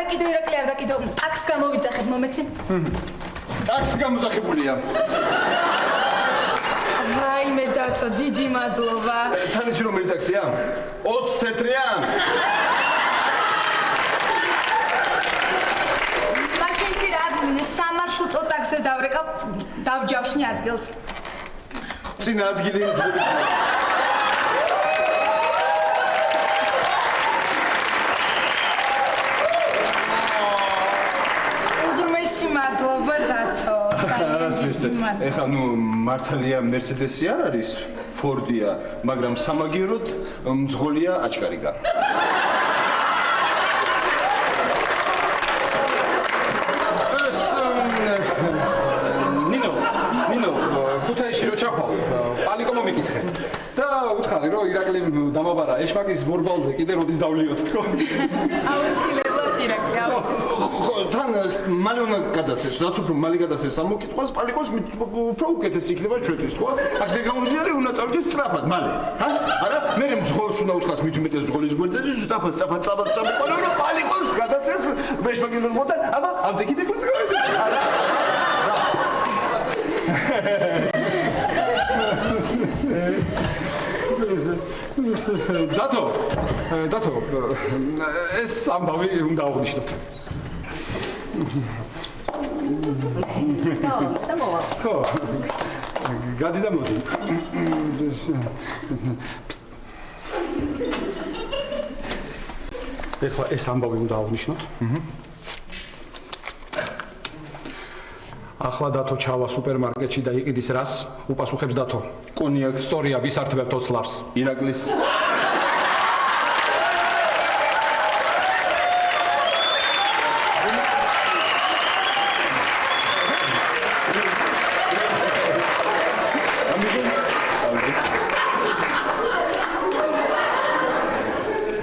და კიდევ ირაკლი არ და კიდევ ტაქს გამოვიძახებ მომეცი. ტაქს გამოძახებულია. რაიმე დათო, დიდი მადლობა. თან ისი რომელი ტაქსია? 20 თეთრია? მაშინ ცი რა სამარშრუტო ტაქსზე დავრეკავ დავჯავშნი ადგილს. წინა ადგილი უძღვები. უღრმესი მადლობა დათო. ეხლა ნუ მართალია მერსედესი არ არის, ფორდია, მაგრამ სამაგიეროდ მძღოლია აჭკარიკა. ნინო, ქუთაისში რო ჩახვალ, პალიკო მომიკითხე. და უთხარი რომ ირაკლი დამაბარა ეშმაკის ბორბალზე კიდე როდის დავლიოთ თქო. აუცილებლად ირაკლი, აუცილებლად. თან მალე უნდა გადაცეს, რაც უფრო მალე გადაცეს ამ მოკითხვას, პალიკოს უფრო უკეთეს იქნება ჩვენთვის, ხო? აქ გამოდიარი უნდა წავიდეს სწრაფად, მალე. არა, მე მძღოლს უნდა უთხრას მით უმეტეს მძღოლის გვერდზე, სწრაფად წამოყვანო, რომ პალიკოს გადაცეს ეშმაკის ბორბალთან, აბა, ამდე კიდე გუძღავდი. არა. დათო, ეს ამბავი უნდა აღვნიშნოთ. ხო, გადი და მოდი. ეხლა ეს ამბავი უნდა აღვნიშნოთ. ახლა დათო ჩავა სუპერმარკეტში და იყიდის რას? უპასუხებს დათო. კონიაკს. სწორია, ვის ართმევთ ოცლარს? ირაკლის.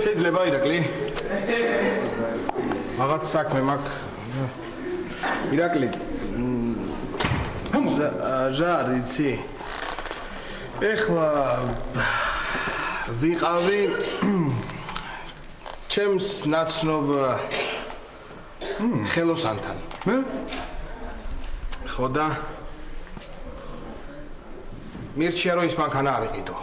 შეიძლება ირაკლი? რაღაც საქმე მაქვს. ირაკლი. რა არიცი? ეხლა ვიყავი ჩემს ნაცნობ ხელოსანთან. ხო და მირჩია რომ ის მანქანა არ იყიდო.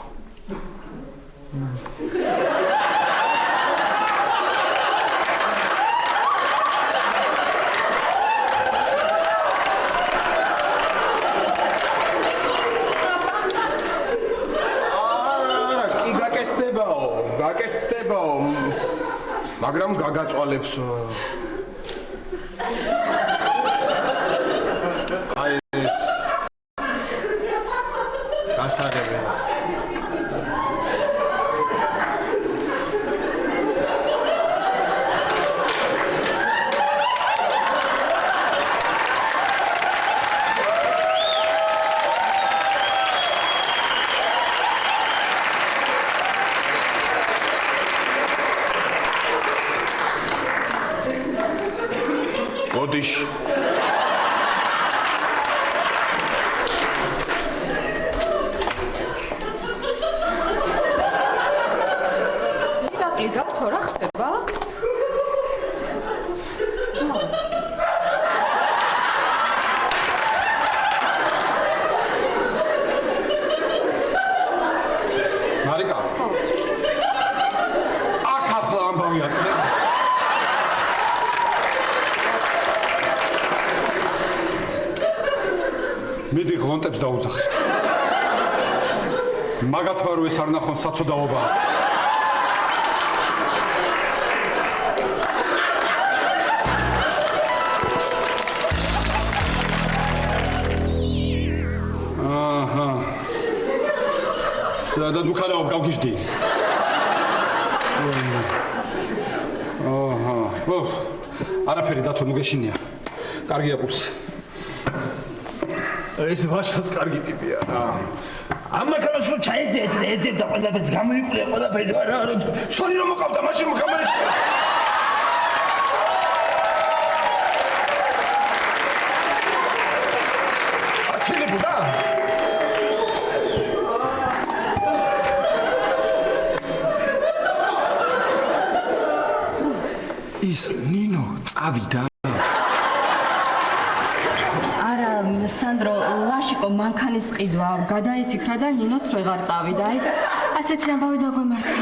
მაგრამ გაგაწვალებს აი ეს გასაგები ოდიში ირაკლი დათო რა ხდება? მარიკა. აქ ახლა ამბავი ატყდა. მიდი ღონტებს დაუძახე. მაგათმა რო ეს არ ნახონ საცოდაობაა. აჰა. სადაც უკანაო გავგიჟდი. აჰა. არაფერი დათო ნუ გეშინია. კარგია პულსი. ეს ვაშაც კარგი ტიპია. ამაკანას რომ ჩაეძეს და ეძებდა ყველაფერს გამოიყურე ყველაფერი არა ცოლი რომ მოყავდა მაშინ მოხამდეს აცელებოდა ის ნინო წავიდა. არა, სანდრო, ლაშიკო მანქანის ყიდვა გადაიფიქრა და ნინოც ვეღარ წავიდა. აი, ასეთი ამბავი დაგვემართა.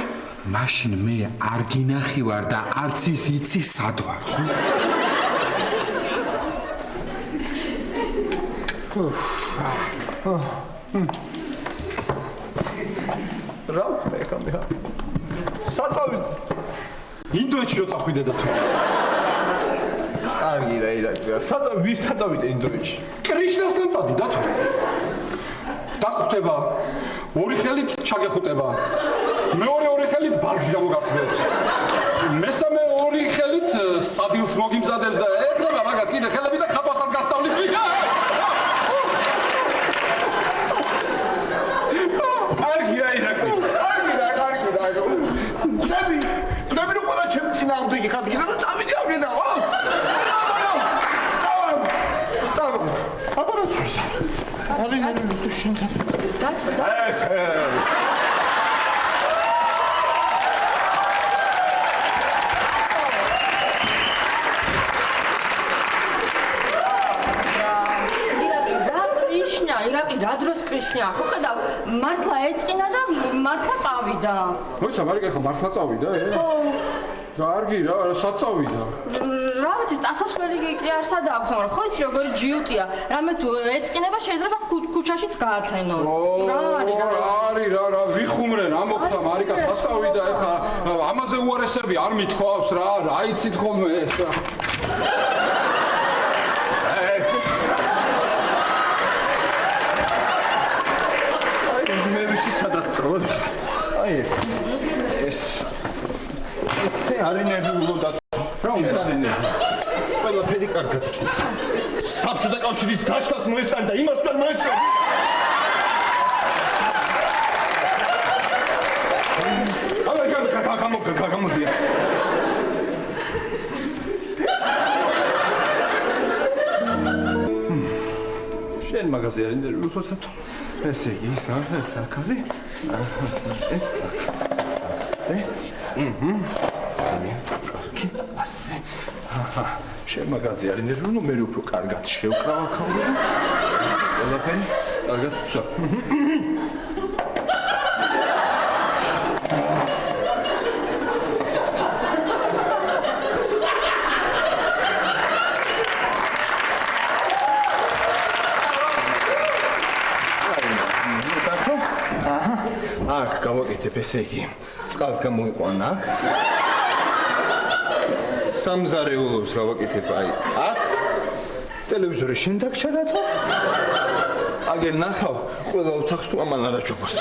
მაშინ მე არ გინახი ვარ და არც ის იცი სად ვარ, ხო? რა ხა მე საწავი ინდოეთში რო წახვიდე და თუ კარგი რა ირაკლია საწავი ვისთან წავიდე ინდოეთში კრიშნასთან წადი და თუ დაგხვდება ორი ხელით ჩაგეხუტება მეორე ორი ხელით ბარგს გამოგართმევს მესამე ორი ხელით სადილს მოგიმზადებს და ეკრება მაგას კიდე ხელები და ხაბასაც გასწავლის მიგა კარგი რა ირაკლია კარგი რა ხდები რომ ყველა ჩემ წინააღმდეგი ხარ გინდა რომ წავიდე აღენა ხო დავა აპარატურს არის შენთან ეს ირაკი რა დროს კრიშნია ხო ხედავ მართლა ეწყინა და მართლა წავიდა მოიცა მარიკა ხა მართლა წავიდა ხო კარგი რა საწავიდა რა ვიცი წასასვლელი კი არ სადა აქვს მაგრამ ხო იცი როგორი ჯიუტია რამე თუ ეწყინება შეიძლება ქუჩაშიც გაათენოს არის რა ვიხუმრე რა მოხდა მარიკა საწავიდა ეხა ამაზე უარესები არ მithქვავს რა იცით ხოლმე ეს რა სადაც წავედ აი ეს არის ნერვიულო და რა არის ნერვი ყველაფერი კარგად საბჭოთა კავშირის დაშლას მოესწარი და იმას ვერ მოესწარი გამოდია შენ მაგაზე არის ნერვი უცოტა ესე იგი ეს აქალი ეს ასე ასე შენ მაგაზე არის ნერვი ნუ მე უფრო კარგად შევკრავ აქაური და ყველაფერი კარგად ვსა აქ გავაკეთებ ესე იგი წყალს გამოიყვანა აქ სამზარეულოს გავაკეთებ აი აქ ტელევიზორი შენ დაგჭადა თუ აგერ ნახავ ყველა ოთახს თუ ამან არაჯობას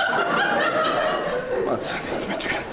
მაცალეთ მე თქვენ